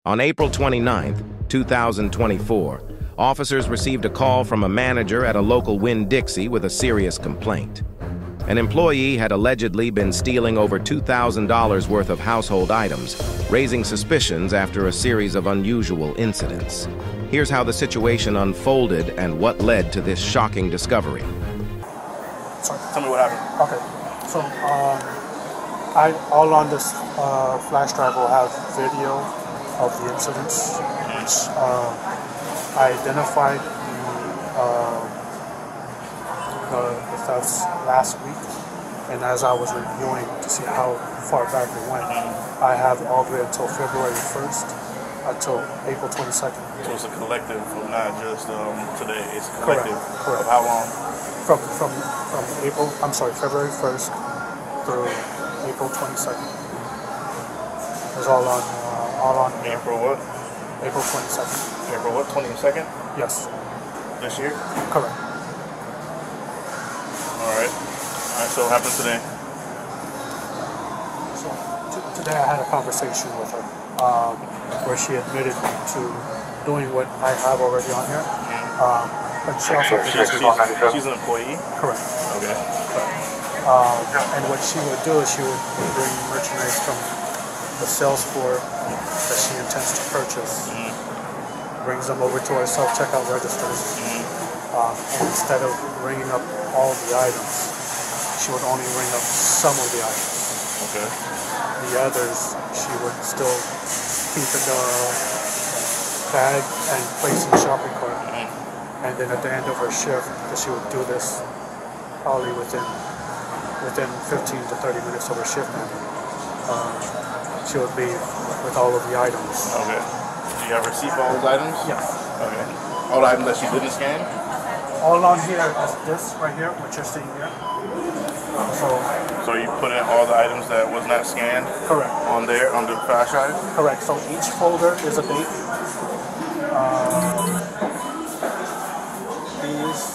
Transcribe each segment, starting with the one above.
On April 29, 2024, officers received a call from a manager at a local Winn-Dixie with a serious complaint. An employee had allegedly been stealing over $2,000 worth of household items, raising suspicions after a series of unusual incidents. Here's how the situation unfolded and what led to this shocking discovery. Sorry, tell me what happened. Okay, so all on this flash drive will have video of the incidents, which I identified the thefts last week, and as I was reviewing to see how far back it went, I have all the way until February 1st until April 22nd. So it's a collective, not just today. It's a collective. Correct. Of how long? From February 1st through April 22nd. It's all on April what? April 22nd. April what? 22nd? Yes. This year? Correct. Alright, so what happened today? So today I had a conversation with her where she admitted to doing what I have already on here. But she also she's an employee? Correct. Okay. And what she would do is she would bring merchandise from the sales floor that she intends to purchase, brings them over to our self-checkout registers, and instead of ringing up all the items, she would only ring up some of the items. Okay. The others, she would still keep in the bag and place in the shopping cart. And then at the end of her shift, because she would do this probably within 15 to 30 minutes of her shift ending, she would leave with all of the items. Okay. Do you have a receipt for all those items? Yes. Okay. All the items that she didn't scan? All on here is this right here, what you're seeing here. So you put in all the items that was not scanned? Correct. On there, on the flash drive? Correct. So each folder is a date. These,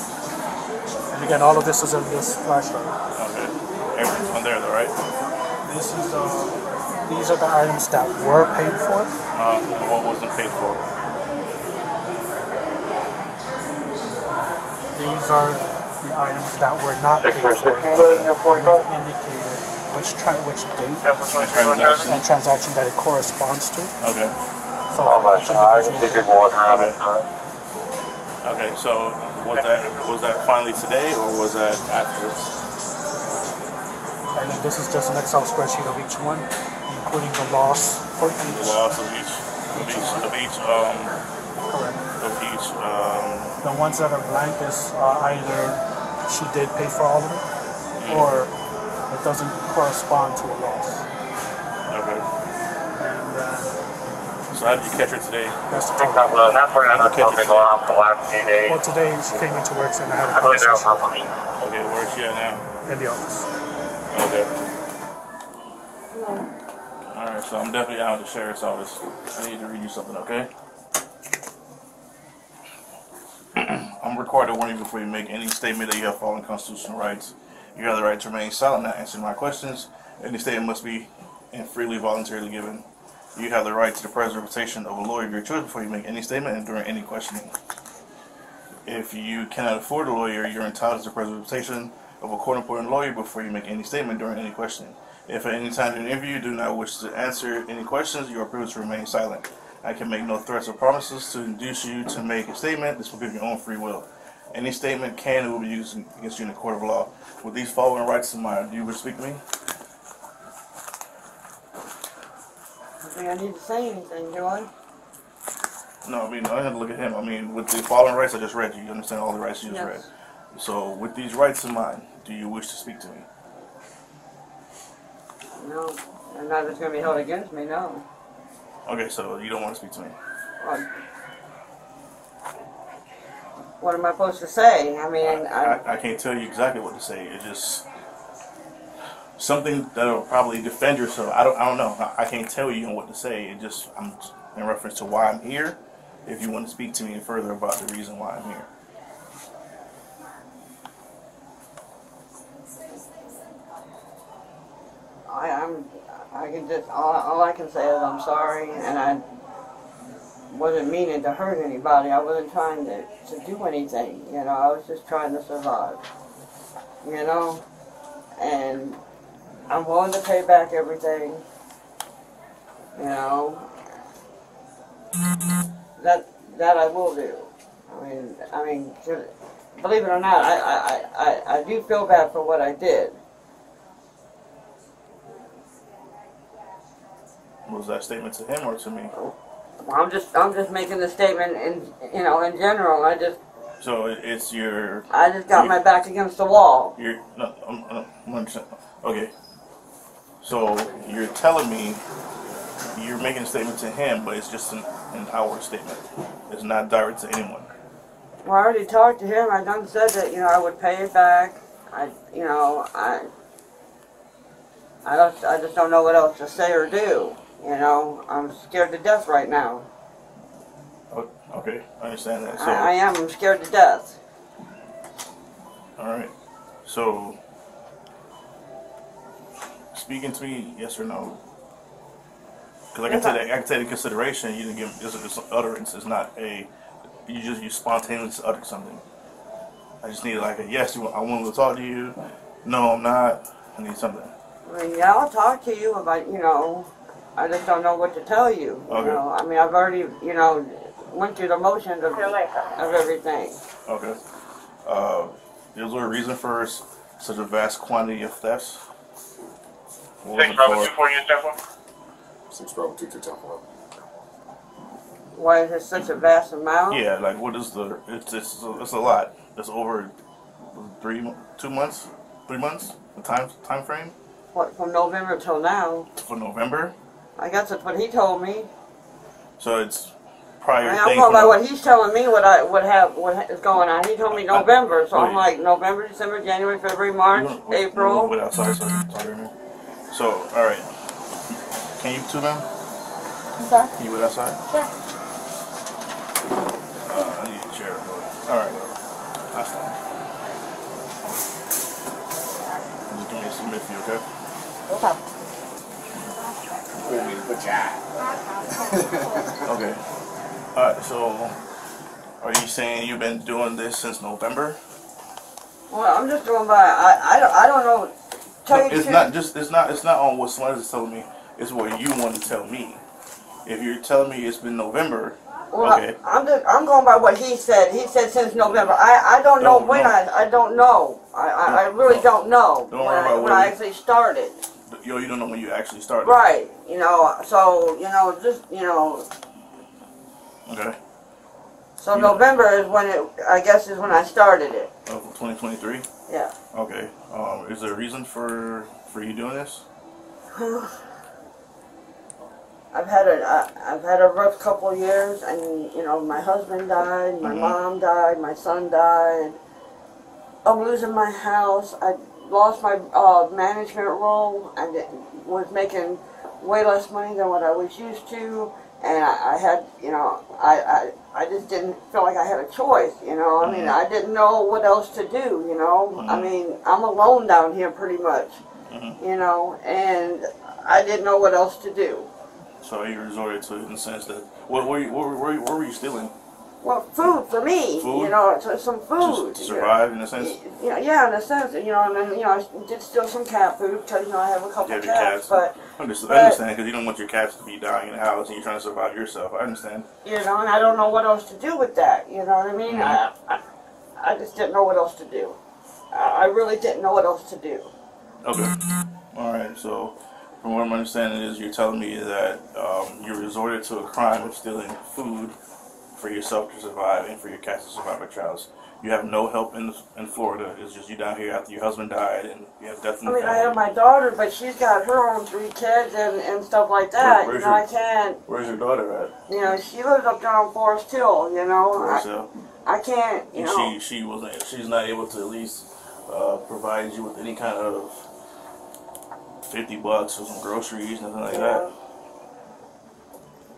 and again, all of this is in this flash drive. Okay. Everything's on there though, right? These are the items that were paid for. What wasn't paid for? These are the items that were not paid for. Indicated which date and transaction that it corresponds to. Okay. So okay, so was that finally today or was that after? And then this is just an Excel spreadsheet of each one, including the loss for each. The loss of each. Correct. Of each. The ones that are blank is either she did pay for all of it, or it doesn't correspond to a loss. Okay. And so how did you catch her today? that's the total. Well, today she came into work and I had a conversation. Okay, where is she at now? In the office. Okay. Alright, so I'm definitely out of the sheriff's office. I need to read you something, okay? I'm required to warn you before you make any statement that you have fallen constitutional rights. You have the right to remain silent, not answering my questions. Any statement must be and freely voluntarily given. You have the right to the preservation of a lawyer of your choice before you make any statement and during any questioning. If you cannot afford a lawyer, you're entitled to the preservation of a court-appointed lawyer before you make any statement during any questioning. If at any time during the interview you do not wish to answer any questions, you are privileged to remain silent. I can make no threats or promises to induce you to make a statement. This will be of your own free will. Any statement can and will be used against you in a court of law. With these following rights in mind, do you wish to speak to me? I think I need to say anything, do I? No, I mean, I have to look at him. I mean, with the following rights I just read you, you understand all the rights you just read. So, with these rights in mind, do you wish to speak to me? No, and nothing's going to be held against me, no. Okay, so you don't want to speak to me? What am I supposed to say? I mean, I can't tell you exactly what to say. It's just something that'll probably defend yourself. I don't know. I can't tell you what to say. It just, I'm in reference to why I'm here. If you want to speak to me further about the reason why I'm here. I can just all I can say is I'm sorry, and wasn't meaning to hurt anybody. I wasn't trying to do anything, you know. I was just trying to survive, you know. And I'm willing to pay back everything, you know. That I will do. I mean, believe it or not, I do feel bad for what I did. Was that statement to him or to me? Well, I'm just making the statement in general. So it's your. I just got my back against the wall. I'm understand. Okay. So you're telling me you're making a statement to him, but it's just an outward statement. It's not direct to anyone. Well, I already talked to him. I done said that I would pay it back. I just don't know what else to say or do. You know, I'm scared to death right now. Oh, okay, I understand that. So, I am. I'm scared to death. All right. So, speaking to me, yes or no? Because I can take into consideration you didn't give this utterance. It's not a you spontaneously uttered something. I just need like a yes. I want to talk to you. No, I'm not. I need something. I mean, yeah, I'll talk to you about I just don't know what to tell you. Okay. You know, I mean, I've already, went through the motions of everything. Okay. Is there a reason for such a vast quantity of thefts? 6 Bravo 24 unit 10-4. 6 Bravo 22 10-4. Why is it such a vast amount? Yeah, like what is the? It's a lot. It's over 3 months, 3 months. The time frame. What, from November till now? For November. I guess that's what he told me. So it's prior. I'm going by what he's telling me. What is going on? He told me November, so I'm like November, December, January, February, March, April. Wait outside, so all right. Can you two, ma'am? I'm sorry? Can you wait outside? Sure. I need a chair. All right. That's fine. Just give me a submit for you, okay? Okay. Okay. Alright, so are you saying you've been doing this since November? Well, I'm just going by. I don't know. It's not on what someone is telling me. It's what you want to tell me. If you're telling me it's been November, well, okay. I'm going by what he said. He said since November. I don't know when I don't know. I really don't know when I actually started. You don't know when you actually started. Right. So just Okay. So November is when I guess is when I started it. Of 2023. Yeah. Okay. Is there a reason for you doing this? I've had a rough couple of years, and my husband died, my mom died, my son died. I'm losing my house. I lost my management role and was making way less money than what I was used to, and I had, I just didn't feel like I had a choice, I mean, I didn't know what else to do, I mean, I'm alone down here pretty much, and I didn't know what else to do. So you resorted to it in the sense that, what were you stealing? Well, food for me, food? Some food. Just to survive in a sense? Yeah, in a sense, and then, I did steal some cat food, because, I have a couple of cats, but... I understand, because you don't want your cats to be dying in the house, and you're trying to survive yourself. I understand. And I don't know what else to do with that, you know what I mean? I just didn't know what else to do. I really didn't know what else to do. Okay. Alright, so, from what I'm understanding is, you're telling me that you resorted to a crime of stealing food for yourself to survive and for your cats to survive at your house. You have no help in Florida. It's just you down here after your husband died and you have death in the family. I have my daughter, but she's got her own 3 kids and stuff like that. I can't. Where's your daughter at? She lives up there on Forest Hill. Forest Hill. I can't. And she's not able to at least provide you with any kind of $50 for some groceries, nothing like that.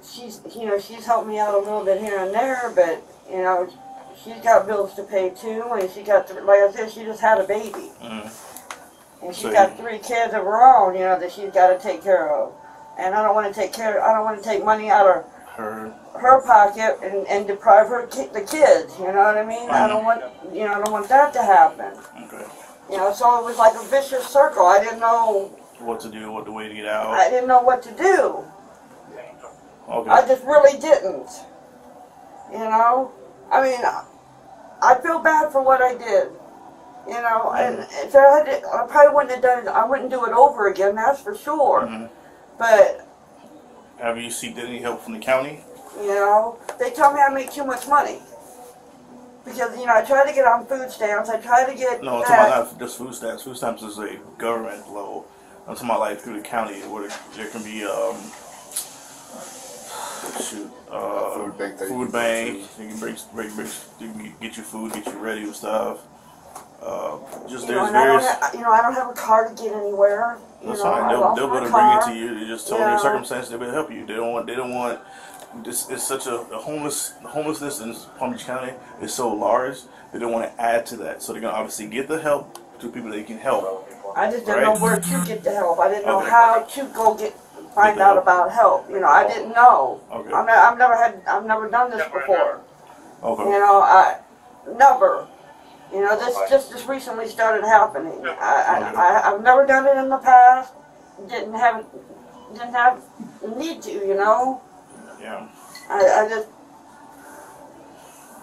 She's helped me out a little bit here and there, but she's got bills to pay too, and she got, like I said, she just had a baby, and she's got 3 kids of her own, that she's got to take care of, and I don't want to take money out of her her pocket and deprive the kids. You know what I mean? I don't want, you know, I don't want that to happen. Okay. You know, so it was like a vicious circle. I didn't know what to do, what the way to get out. I didn't know what to do. Okay. I just really didn't. You know? I mean, I feel bad for what I did. You know, and if I probably wouldn't have done it, I wouldn't do it over again, that's for sure. But have you seeked any help from the county? You know, they tell me I make too much money. Because, you know, I try to get on food stamps, I try to get... No, I'm talking about not just food stamps. Food stamps is a government level. I'm talking about like through the county where there can be, food bank. You can get you food, get you ready with stuff. Just you know, there's various... I don't have a car to get anywhere. That's fine. They'll be able to bring it to you. You just tell them your circumstances. They'll be able to help you. They don't want. This is such a homelessness in Palm Beach County is so large. They don't want to add to that. So they're gonna obviously get the help to people they can help. I just didn't know where to get the help. I didn't know how to go find out about help. You know, I didn't know. Okay. I've never done this before. Okay. You know, never. You know, this just recently started happening. I've never done it in the past. Didn't have need to. You know. Yeah. I just.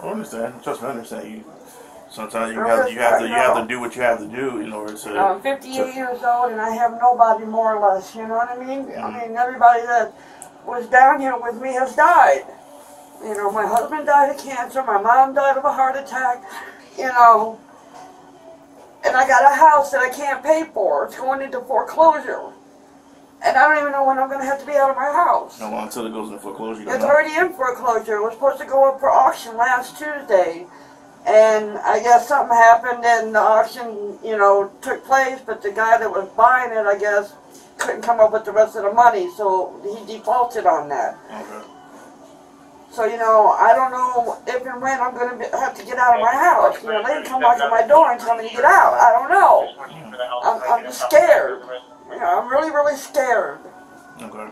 I understand. Trust me, I understand you. Sometimes you have to do what you have to do in order to. I'm 58 years old and I have nobody, more or less. You know what I mean? I mean, everybody that was down here with me has died. You know, my husband died of cancer. My mom died of a heart attack. You know, and I got a house that I can't pay for. It's going into foreclosure. And I don't even know when I'm going to have to be out of my house. How long until it goes into foreclosure? It's already in foreclosure. It was supposed to go up for auction last Tuesday. And I guess something happened and the auction, you know, took place. But the guy that was buying it, I guess, couldn't come up with the rest of the money. So he defaulted on that. Okay. So, you know, I don't know if and when I'm going to have to get out of my house. You know, they can come knock on my door and tell me to get out. I don't know. I'm just scared. You know, I'm really, really scared. Okay.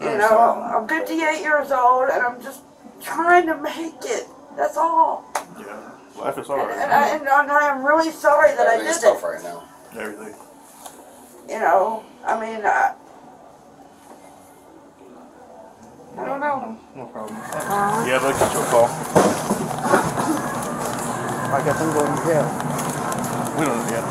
You know, I'm 58 years old and I'm just trying to make it. That's all. Yeah. Life is hard. And I am really sorry that I did it. Right now. Everything. You know, I mean, I don't know. No problem. Yeah, they'll get you a call. I guess I'm going to jail. We don't know yet.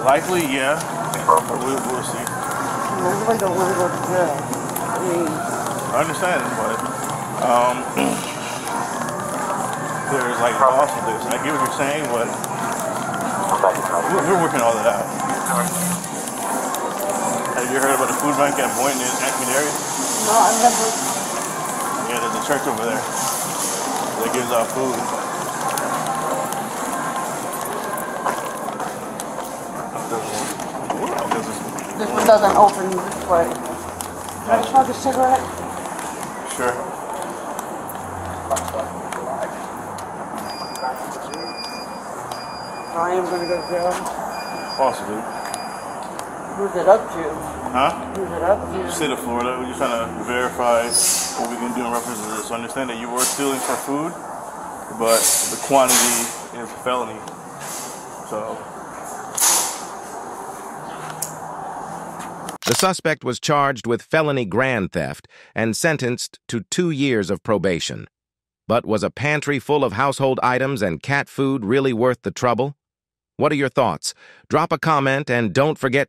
Likely, yeah. But we'll see. I really don't want to go to jail. I mean... I understand, but there's like loss of this. I get what you're saying, but we're working all that out. Have you heard about the food bank at Boynton in Acme area? No, I've never... Yeah, there's a church over there that gives out food. This one doesn't open this way. Can I smoke a cigarette? Sure. I am going to go to jail. Possibly. Who's it up to? Huh? Who's it up to? State of Florida. We're just trying to verify what we can do in reference to this. Understand that you were stealing for food, but the quantity is a felony. So. The suspect was charged with felony grand theft and sentenced to 2 years of probation. But was a pantry full of household items and cat food really worth the trouble? What are your thoughts? Drop a comment and don't forget to